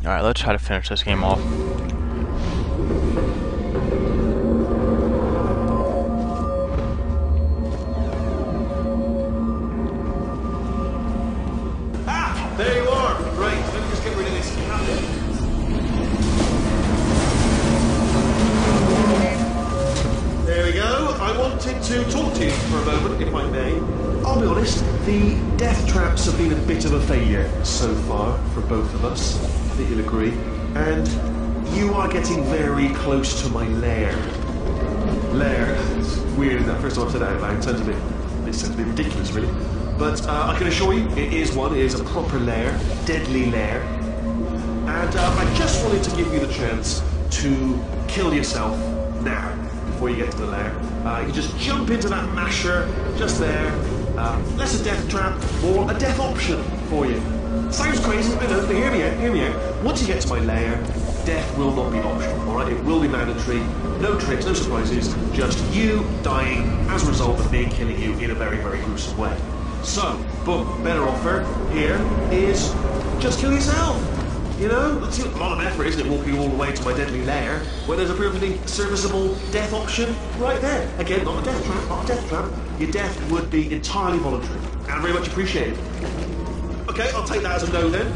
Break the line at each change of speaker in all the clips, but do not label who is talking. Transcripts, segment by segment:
Alright, let's try to finish this game off.
Ah! There you are! Right, let me just get rid of this cabinet. There we go. I wanted to talk to you for a moment, if I may. I'll be honest, the death traps have been a bit of a failure so far for both of us. I think you'll agree. And you are getting very close to my lair. Lair. It's weird, isn't it? First time I've said that out loud. It sounds a bit ridiculous, really. But I can assure you, it is one. It is a proper lair. Deadly lair. And I just wanted to give you the chance to kill yourself now, before you get to the lair. You just jump into that masher, just there. Less a death trap, or a death option for you. Sounds crazy, I know, but hear me out. Once you get to my lair, death will not be optional, alright? It will be mandatory. No tricks, no surprises, just you dying as a result of me killing you in a very, very gruesome way. So, but better offer here is just kill yourself. You know, that's a lot of effort, isn't it, walking all the way to my deadly lair, where there's a perfectly serviceable death option right there. Again, not a death trap. Your death would be entirely voluntary, and very much appreciated. Okay, I'll take that as a no then.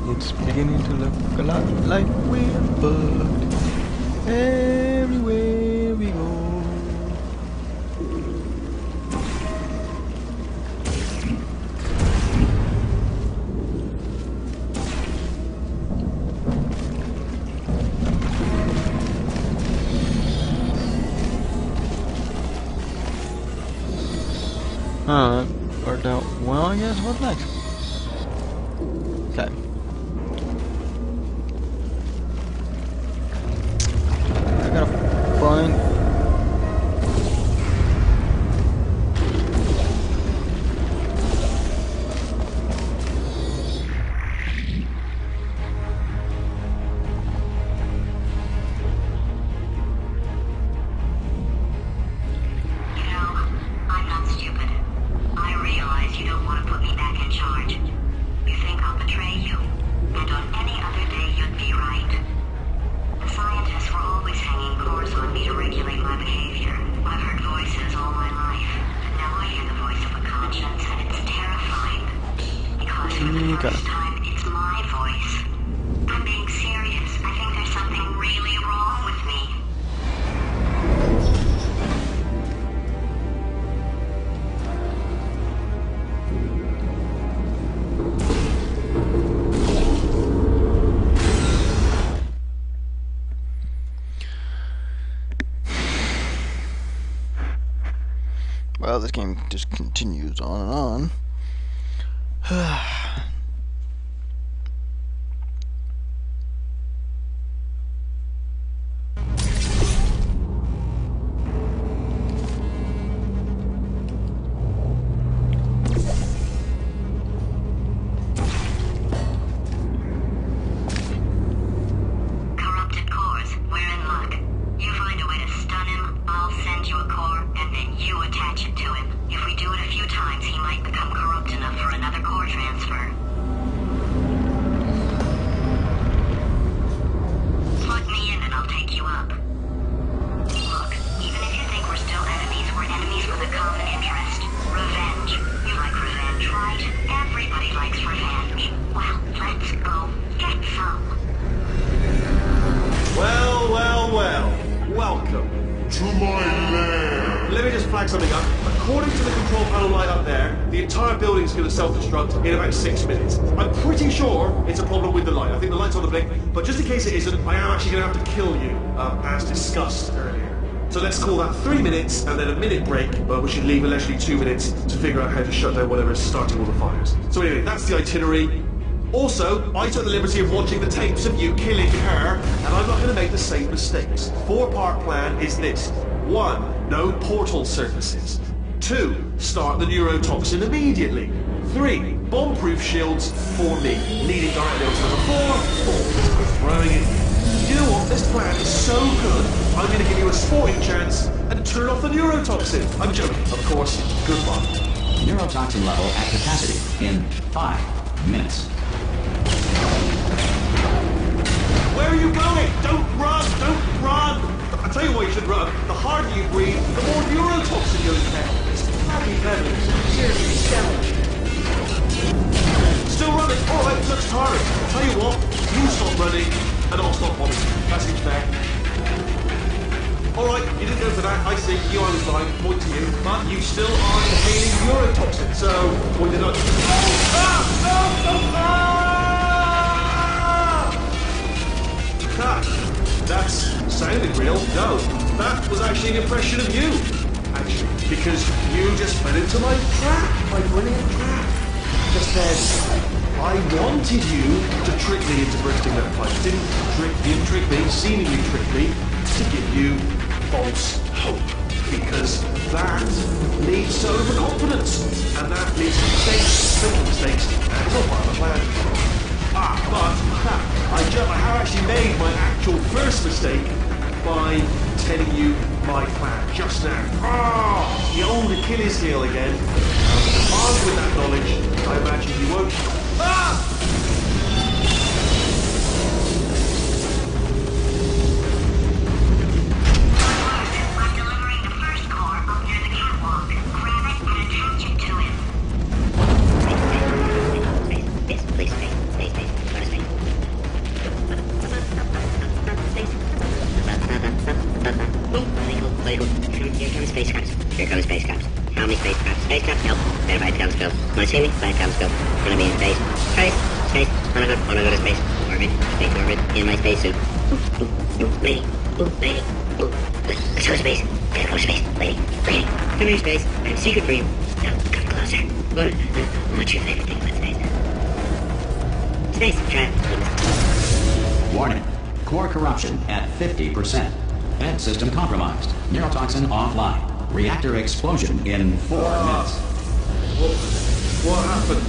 It's beginning to look a lot like we're bugged everywhere we go. That worked out well, I guess. What's next? Okay. I gotta find...
This time it's my voice. I'm being serious. I think there's something really wrong with me.
Well, this game just continues on and on.
Corrupted cores, we're in luck. You find a way to stun him, I'll send you a core, and then you attach it to him. If we do it a few times, he might become corrupt enough for another core transfer. likes revenge. Well, let's go get some.
Well, well, well. Welcome to my lair. Let me just flag something up. According to the control panel light up there, the entire building is going to self-destruct in about 6 minutes. I'm pretty sure it's a problem with the light. I think the light's on the blink, but just in case it isn't, I am actually going to have to kill you, as discussed earlier. So let's call that 3 minutes and then a minute break, but we should leave allegedly 2 minutes to figure out how to shut down whatever is starting all the fires. So anyway, that's the itinerary. Also, I took the liberty of watching the tapes of you killing her, and I'm not going to make the same mistakes. 4-part plan is this. 1. No portal surfaces. 2. Start the neurotoxin immediately. 3. Bomb-proof shields for me, leading directly onto number 4. Throwing it. You know what? This plan is so good, I'm going to give you a sporting chance and turn off the neurotoxin. I'm joking, of course. Goodbye.
Neurotoxin level at capacity in 5 minutes.
Where are you going? Don't run! Don't run! I'll tell you why you should run. The harder you breathe, the more neurotoxin you'll inhale. It's bloody deadly. Seriously, deadly. Still running. Alright, looks tired. I'll tell you what, you stop running, and I'll stop vomiting. That seems fair. Alright, you didn't go for that. I see. You I was lying. Point to you. But you still are inhaling neurotoxin, so what did I... That sounded real. No, that was actually an impression of you. Actually, because you just fell into my trap, my brilliant trap. Just said, I wanted you to trick me into bursting that pipe. Didn't trick me, seemingly trick me, to give you false hope. Because that leads to overconfidence. And that leads to mistakes, simple mistakes, and it's all part of the plan. But I have actually made my actual first mistake by telling you my plan just now. The old Achilles heel again. Armed with that knowledge, I imagine you won't.
I'm delivering the first core up near the catwalk. Grab it and attach it to him.
Space, please, space. Go to space. Here comes space caps. How many space caps? Space caps? Nope. Verified telescope. Wanna see me? Verified telescope. Gonna be in space. Space. Wanna go to space. Orbit. Space orbit. In my space suit. Lady. Let's go to space. Gotta go to space. Lady. Come here, space. I have a secret for you. No, come closer. What's your favorite thing about space? Space. Try it.
Warning. Core corruption at 50%. Head system compromised. Neurotoxin offline. Reactor explosion in 4 minutes.
What happened?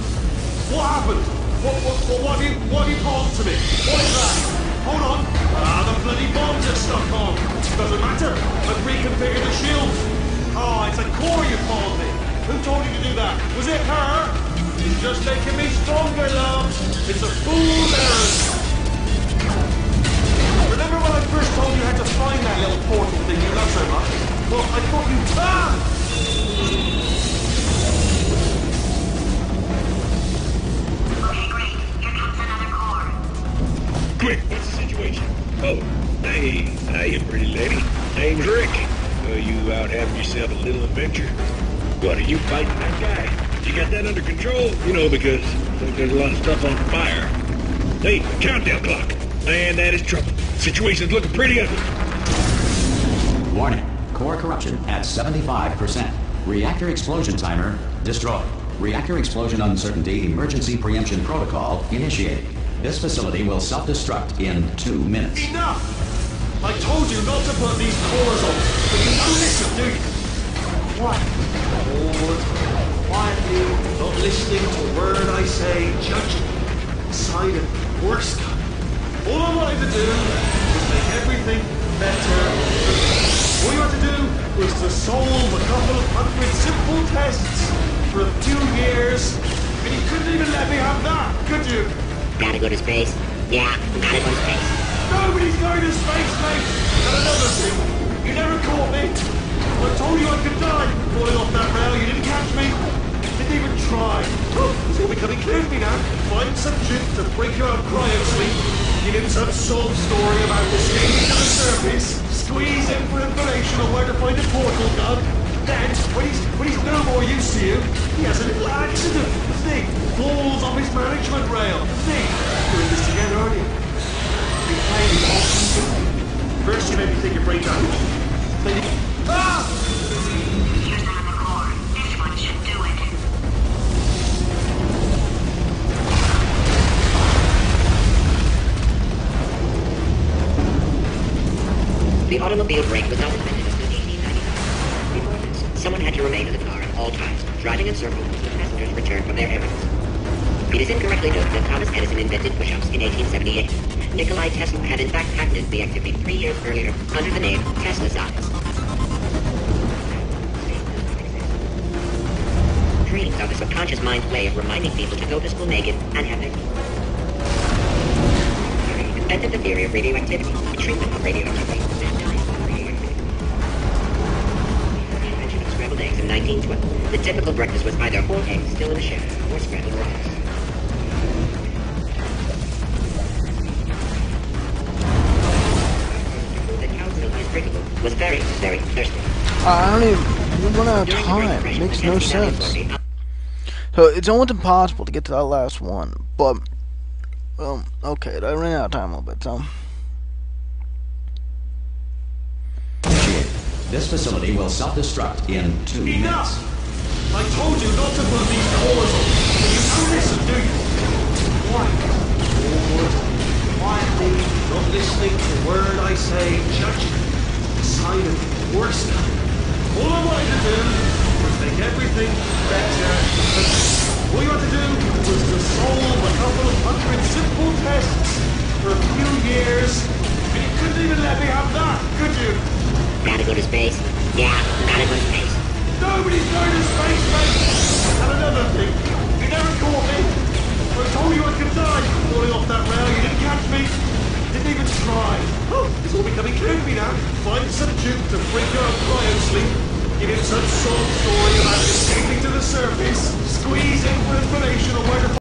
What happened? What have you palmed to me? What is that? Hold on. The bloody bombs are stuck on. Doesn't matter. I've reconfigured the shield. It's a core you palmed me. Who told you to do that? Was it her? She's just making me stronger, love. It's a fool's errand. Remember when I first told you how to find that little portal thing you love so much? Well, I thought you...
Okay, great. Here comes another core.
Quick, what's the situation? Oh, hey, hiya, pretty lady. Name's Rick. You out having yourself a little adventure? What, are you fighting that guy? You got that under control? You know, because there's a lot of stuff on fire. Hey, countdown clock. And that is trouble. Situation's looking pretty ugly.
Warning. Core corruption at 75%. Reactor explosion timer destroyed. Reactor explosion uncertainty emergency preemption protocol initiated. This facility will self-destruct in 2 minutes.
Enough! I told you not to put these cores on, but you don't listen, do you? What? Forward, quietly, not listening to a word I say, judging, silent, worst kind. All I wanted to do was make everything better. All you had to do was to solve a couple of 100 simple tests for a few years, and you couldn't even let me have that, could you?
Gotta go to space. Yeah, gotta go to space.
Nobody's going to space, mate! And another thing, you never caught me. I told you I could die falling off that rail. You didn't catch me. Didn't even try. It's all because becoming clear to me now. Find some juke to break you out of cryo sleep. Give him some sob story about escaping to the surface. Squeeze in for information on where to find a portal gun. Then, when he's no more use to you, he has a little accident. Thing falls off his management rail. Thing, you're in this together, aren't you? You're playing it off. First you made me think your brain's out. Then you... Ah!
Here's another core. This one should do it.
The automobile brake was not invented until 1899. Before this, someone had to remain in the car at all times, driving in circles until passengers returned from their errands. It is incorrectly noted that Thomas Edison invented push-ups in 1878. Nikolai Tesla had in fact patented the activity 3 years earlier under the name Tesla size. Dreams are the subconscious mind's way of reminding people to go to school naked and have their invented the theory of radioactivity, the treatment of radioactivity, and dying of radioactivity. The invention of scrambled eggs in 1912. The typical breakfast was either whole eggs still in the shell or scrambled eggs. The cow's milk is drinkable was very, very thirsty.
I don't even... You run out of time. It makes no sense. So, it's almost impossible to get to that last one, but... okay, I ran out of time a little bit, so...
This facility will self-destruct in 2 minutes.
Enough! I told you not to put these doors on. But you don't listen, do you? Quiet. Forward. Quietly. Not listening to a word I say. Judgment. Silent. Worse. All I wanted to do was make everything better. All you had to do was to solve a couple of hundred simple tests for a few years. And you couldn't even let me have that, could you?
Gotta go to space? Yeah, gotta go to space.
Nobody's going to space, mate! And another thing, you never caught me. I told you I could die falling off that rail. You didn't catch me. You didn't even try. Oh, it's all becoming clear to me now. Find some juke to break your cryo sleep. Give him some sob story about escaping to the surface. Squeeze in for information on where to